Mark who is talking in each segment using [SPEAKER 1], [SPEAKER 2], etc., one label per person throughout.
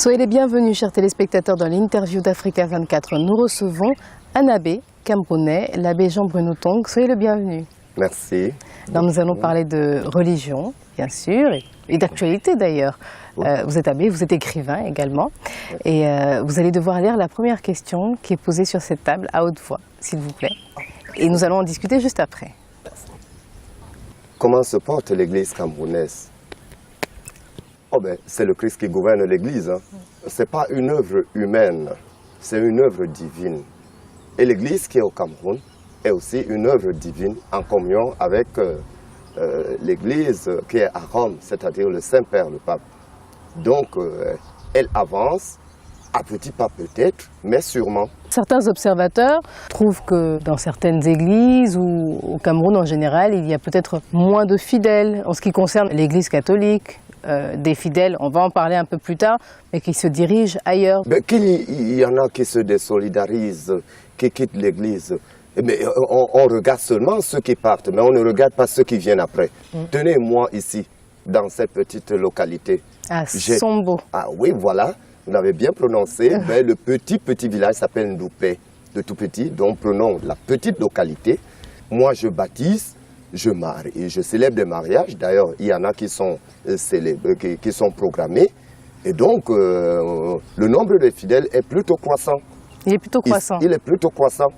[SPEAKER 1] Soyez les bienvenus, chers téléspectateurs, dans l'interview d'Africa 24. Nous recevons un abbé camerounais, l'abbé Jean-Bruno Tong. Soyez le bienvenu.
[SPEAKER 2] Merci.
[SPEAKER 1] Alors, nous allons parler de religion, bien sûr, et d'actualité d'ailleurs. Vous êtes abbé, vous êtes écrivain également. Et vous allez devoir lire la première question qui est posée sur cette table à haute voix, s'il vous plaît. Et nous allons en discuter juste après.
[SPEAKER 2] Comment se porte l'Église camerounaise? C'est le Christ qui gouverne l'Église. Ce n'est pas une œuvre humaine, c'est une œuvre divine. Et l'Église qui est au Cameroun est aussi une œuvre divine en communion avec l'Église qui est à Rome, c'est-à-dire le Saint-Père, le Pape. Donc, elle avance, à petits pas peut-être, mais sûrement.
[SPEAKER 1] Certains observateurs trouvent que dans certaines églises ou au Cameroun en général, il y a peut-être moins de fidèles en ce qui concerne l'Église catholique. Des fidèles, on va en parler un peu plus tard, mais qui se dirigent ailleurs.
[SPEAKER 2] Il y en a qui se désolidarisent, qui quittent l'Église. Mais on regarde seulement ceux qui partent, mais on ne regarde pas ceux qui viennent après. Tenez-moi ici, dans cette petite localité.
[SPEAKER 1] À Sombo.
[SPEAKER 2] Ah oui, voilà, vous l'avez bien prononcé. Le petit village s'appelle Ndoupé, le tout petit, donc prenons la petite localité. Moi, je baptise. Je marie, je célèbre des mariages. D'ailleurs, il y en a qui sont programmés. Et donc, le nombre de fidèles est plutôt croissant.
[SPEAKER 1] Il est plutôt croissant.
[SPEAKER 2] Il est plutôt croissant.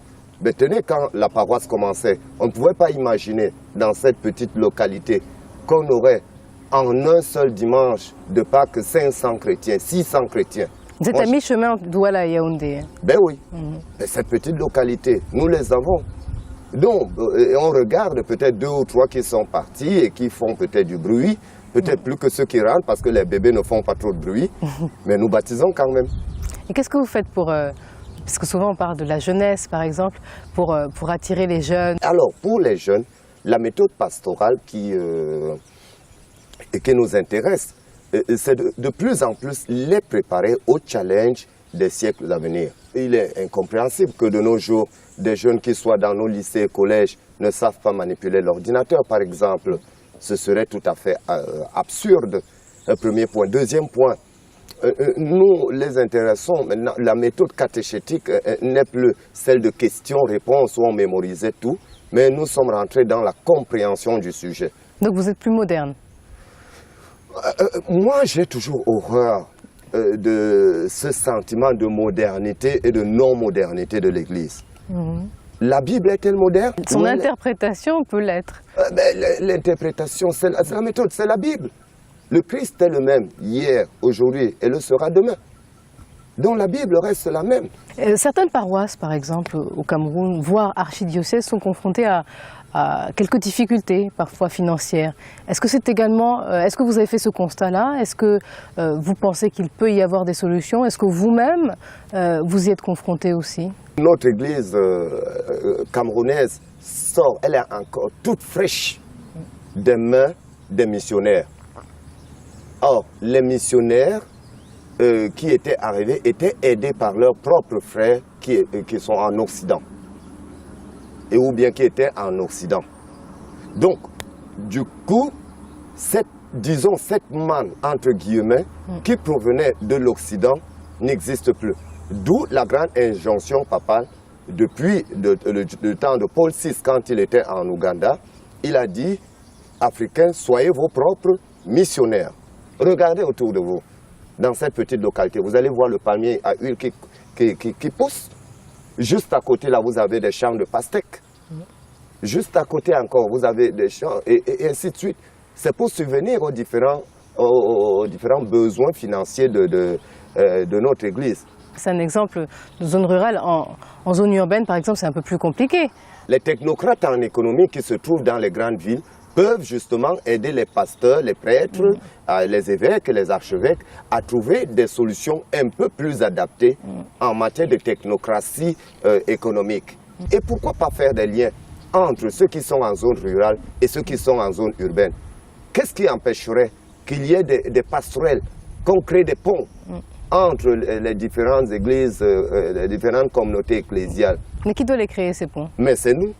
[SPEAKER 2] Mais tenez, quand la paroisse commençait, on ne pouvait pas imaginer dans cette petite localité qu'on aurait en un seul dimanche de Pâques 500 chrétiens, 600 chrétiens.
[SPEAKER 1] Vous êtes à mi-chemin d'Ouala à Yaoundé.
[SPEAKER 2] Ben oui. Mais cette petite localité, nous les avons. Donc, on regarde peut-être 2 ou 3 qui sont partis et qui font peut-être du bruit, peut-être plus que ceux qui rentrent parce que les bébés ne font pas trop de bruit, mais nous baptisons quand même.
[SPEAKER 1] Et qu'est-ce que vous faites pour, parce que souvent on parle de la jeunesse par exemple, pour attirer les jeunes?
[SPEAKER 2] Alors, pour les jeunes, la méthode pastorale qui nous intéresse, c'est de plus en plus les préparer au challenge des siècles à venir. Il est incompréhensible que de nos jours, des jeunes qui soient dans nos lycées et collèges ne savent pas manipuler l'ordinateur, par exemple. Ce serait tout à fait absurde. Premier point. Deuxième point, nous les intéressons. Maintenant, la méthode catéchétique n'est plus celle de questions-réponses où on mémorisait tout, mais nous sommes rentrés dans la compréhension du sujet.
[SPEAKER 1] Donc vous êtes plus moderne?
[SPEAKER 2] Moi, j'ai toujours horreur de ce sentiment de modernité et de non-modernité de l'Église. La Bible est-elle moderne?
[SPEAKER 1] Son interprétation peut l'être.
[SPEAKER 2] L'interprétation, c'est la méthode, c'est la Bible. Le Christ est le même hier, aujourd'hui et le sera demain. Donc la Bible reste la même.
[SPEAKER 1] Certaines paroisses, par exemple, au Cameroun, voire archidiocèses, sont confrontées à quelques difficultés, parfois financières. Est-ce que c'est également, est-ce que vous avez fait ce constat-là? Est-ce que vous pensez qu'il peut y avoir des solutions? Est-ce que vous-même, vous y êtes confronté aussi?
[SPEAKER 2] Notre église camerounaise sort, elle est encore toute fraîche des mains des missionnaires. Or, les missionnaires qui étaient arrivés étaient aidés par leurs propres frères qui sont en Occident. Ou bien qui étaient en Occident. Donc, du coup, cette manne, entre guillemets, qui provenait de l'Occident, n'existe plus. D'où la grande injonction papale, depuis le temps de Paul VI, quand il était en Ouganda, il a dit, Africains, soyez vos propres missionnaires. Regardez autour de vous, dans cette petite localité, vous allez voir le palmier à huile qui pousse. Juste à côté, là, vous avez des champs de pastèques. Juste à côté encore, vous avez des champs, et ainsi de suite. C'est pour subvenir aux différents besoins financiers de notre Église.
[SPEAKER 1] C'est un exemple de zone rurale. En zone urbaine, par exemple, c'est un peu plus compliqué.
[SPEAKER 2] Les technocrates en économie qui se trouvent dans les grandes villes peuvent justement aider les pasteurs, les prêtres, les évêques et les archevêques à trouver des solutions un peu plus adaptées en matière de technocratie économique. Et pourquoi pas faire des liens entre ceux qui sont en zone rurale et ceux qui sont en zone urbaine? Qu'est-ce qui empêcherait qu'il y ait des passerelles, qu'on crée des ponts entre les différentes églises, les différentes communautés ecclésiales?
[SPEAKER 1] Mais qui doit les créer, ces ponts?
[SPEAKER 2] Mais c'est nous.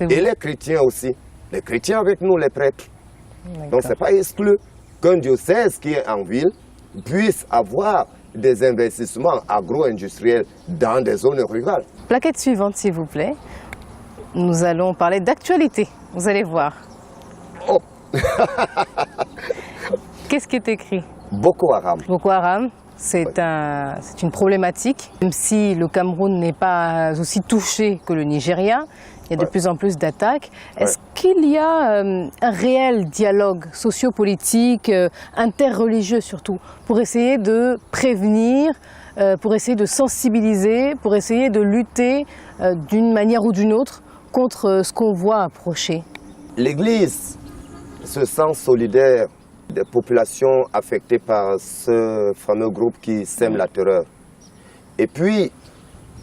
[SPEAKER 2] Et les chrétiens aussi. Les chrétiens avec nous, les prêtres. Donc ce n'est pas exclu qu'un diocèse qui est en ville puisse avoir des investissements agro-industriels dans des zones rurales.
[SPEAKER 1] Plaquette suivante, s'il vous plaît. Nous allons parler d'actualité, vous allez voir.
[SPEAKER 2] Oh.
[SPEAKER 1] Qu'est-ce qui est écrit?
[SPEAKER 2] Boko Haram.
[SPEAKER 1] Boko Haram, c'est une problématique. Même si le Cameroun n'est pas aussi touché que le Nigeria, il y a de plus en plus d'attaques. Est-ce qu'il y a un réel dialogue sociopolitique, interreligieux surtout, pour essayer de prévenir, pour essayer de sensibiliser, pour essayer de lutter d'une manière ou d'une autre contre ce qu'on voit approcher?
[SPEAKER 2] L'Église se sent solidaire des populations affectées par ce fameux groupe qui sème la terreur. Et puis,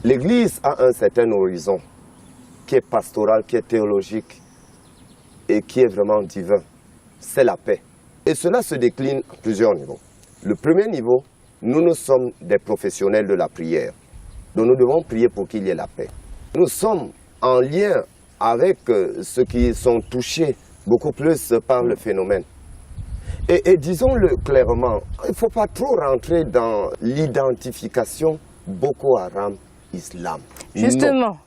[SPEAKER 2] l'Église a un certain horizon qui est pastoral, qui est théologique et qui est vraiment divin. C'est la paix. Et cela se décline à plusieurs niveaux. Le premier niveau, nous sommes des professionnels de la prière. Donc nous devons prier pour qu'il y ait la paix. Nous sommes en lien avec ceux qui sont touchés beaucoup plus par le phénomène. Et disons-le clairement, il ne faut pas trop rentrer dans l'identification Boko Haram Islam.
[SPEAKER 1] Justement,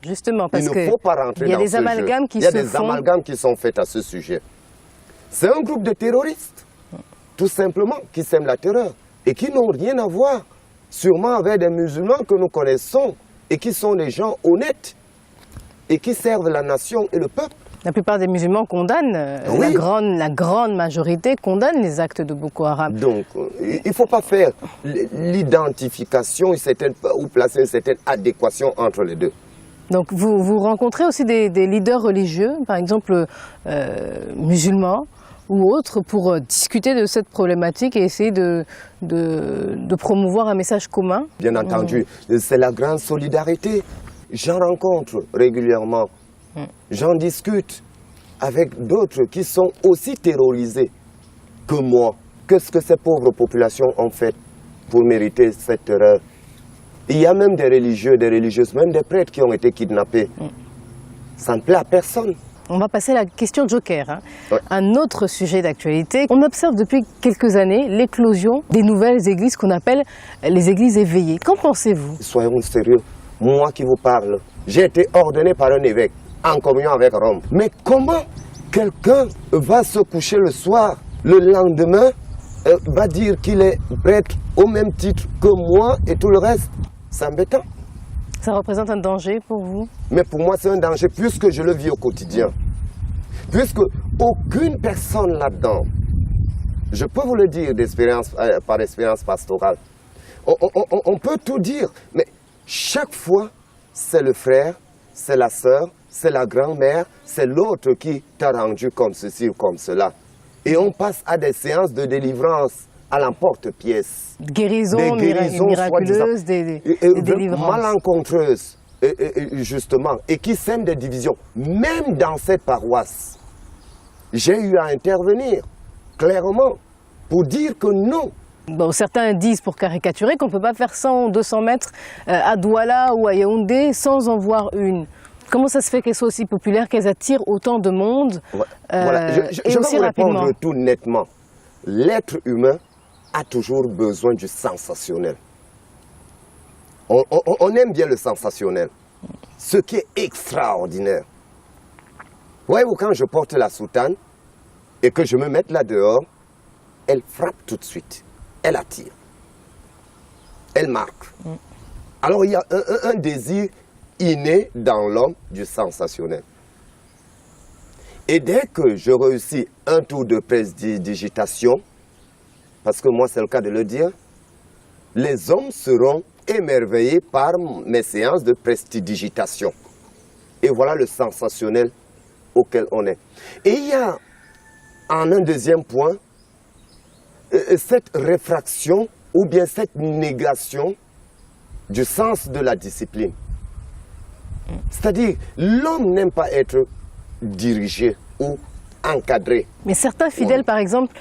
[SPEAKER 1] parce qu'il y a des amalgames qui se font.
[SPEAKER 2] Il y a des amalgames qui sont faits à ce sujet. C'est un groupe de terroristes, tout simplement, qui sèment la terreur et qui n'ont rien à voir, sûrement avec des musulmans que nous connaissons et qui sont des gens honnêtes et qui servent la nation et le peuple.
[SPEAKER 1] La plupart des musulmans condamnent, la grande majorité condamne les actes de Boko Haram.
[SPEAKER 2] Donc, il ne faut pas faire l'identification ou placer une certaine adéquation entre les deux.
[SPEAKER 1] Donc, vous rencontrez aussi des leaders religieux, par exemple musulmans ou autres, pour discuter de cette problématique et essayer de promouvoir un message commun?
[SPEAKER 2] Bien entendu, c'est la grande solidarité. J'en rencontre régulièrement. J'en discute avec d'autres qui sont aussi terrorisés que moi. Qu'est-ce que ces pauvres populations ont fait pour mériter cette terreur? Il y a même des religieux, des religieuses, même des prêtres qui ont été kidnappés. Ça ne plaît à personne.
[SPEAKER 1] On va passer à la question joker. Un autre sujet d'actualité. On observe depuis quelques années l'éclosion des nouvelles églises qu'on appelle les églises éveillées. Qu'en pensez-vous?
[SPEAKER 2] Soyons sérieux. Moi qui vous parle, j'ai été ordonné par un évêque en communion avec Rome. Mais comment quelqu'un va se coucher le soir, le lendemain, va dire qu'il est prêtre au même titre que moi et tout le reste? C'est embêtant.
[SPEAKER 1] Ça représente un danger pour vous?
[SPEAKER 2] Mais pour moi, c'est un danger puisque je le vis au quotidien. Puisque aucune personne là-dedans, je peux vous le dire par expérience pastorale, on peut tout dire, mais chaque fois, c'est le frère, c'est la sœur, c'est la grand-mère, c'est l'autre qui t'a rendu comme ceci ou comme cela. Et on passe à des séances de délivrance à l'emporte-pièce.
[SPEAKER 1] Guérisons miraculeuses, des délivrances.
[SPEAKER 2] Malencontreuses, justement, et qui sèment des divisions. Même dans cette paroisse, j'ai eu à intervenir clairement pour dire que non.
[SPEAKER 1] Bon, certains disent, pour caricaturer, qu'on ne peut pas faire 100 ou 200 mètres à Douala ou à Yaoundé sans en voir une. Comment ça se fait qu'elles soient aussi populaires, qu'elles attirent autant de monde
[SPEAKER 2] voilà. Je vais vous répondre tout nettement. L'être humain a toujours besoin du sensationnel. On aime bien le sensationnel, ce qui est extraordinaire. Voyez-vous, quand je porte la soutane et que je me mette là dehors, elle frappe tout de suite. Elle attire. Elle marque. Alors il y a un désir inné dans l'homme du sensationnel. Et dès que je réussis un tour de prestidigitation, parce que moi c'est le cas de le dire, les hommes seront émerveillés par mes séances de prestidigitation. Et voilà le sensationnel auquel on est. Et il y a, en un deuxième point, cette réfraction ou bien cette négation du sens de la discipline. C'est-à-dire, l'homme n'aime pas être dirigé ou encadré.
[SPEAKER 1] Mais certains fidèles, par exemple,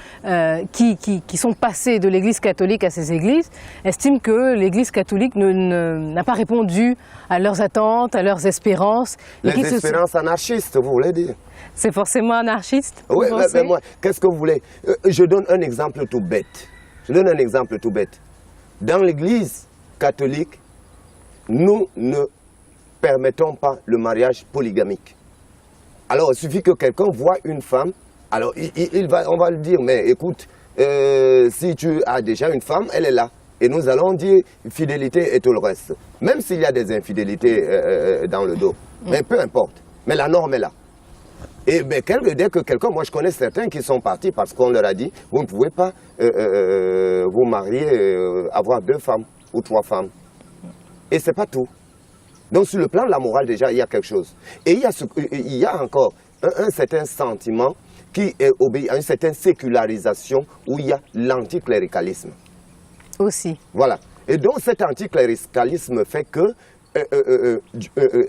[SPEAKER 1] qui sont passés de l'Église catholique à ces églises, estiment que l'Église catholique n'a pas répondu à leurs attentes, à leurs espérances.
[SPEAKER 2] Les espérances anarchistes, vous voulez dire?
[SPEAKER 1] C'est forcément anarchiste?
[SPEAKER 2] Oui, mais moi, qu'est-ce que vous voulez? Je donne un exemple tout bête. Dans l'Église catholique, nous ne permettons pas le mariage polygamique. Alors, il suffit que quelqu'un voit une femme, alors on va lui dire, mais écoute, si tu as déjà une femme, elle est là. Et nous allons dire fidélité et tout le reste. Même s'il y a des infidélités dans le dos. Mais peu importe. Mais la norme est là. Et dès que quelqu'un, moi je connais certains qui sont partis parce qu'on leur a dit, vous ne pouvez pas vous marier, avoir 2 femmes ou 3 femmes. Et c'est pas tout. Donc sur le plan de la morale déjà, il y a quelque chose. Et il y a encore un certain sentiment qui obéit à une certaine sécularisation où il y a l'anticléricalisme.
[SPEAKER 1] Aussi.
[SPEAKER 2] Voilà. Et donc cet anticléricalisme fait que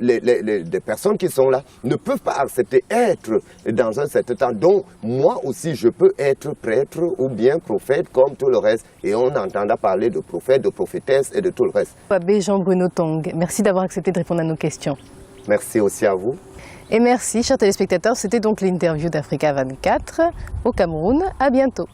[SPEAKER 2] les personnes qui sont là ne peuvent pas accepter être dans un certain temps. Donc moi aussi je peux être prêtre ou bien prophète comme tout le reste. Et on entendra parler de prophète, de prophétesse et de tout le reste.
[SPEAKER 1] Abbé Jean-Bruno Tong, merci d'avoir accepté de répondre à nos questions.
[SPEAKER 2] Merci aussi à vous.
[SPEAKER 1] Et merci chers téléspectateurs, c'était donc l'interview d'Africa 24 au Cameroun. À bientôt.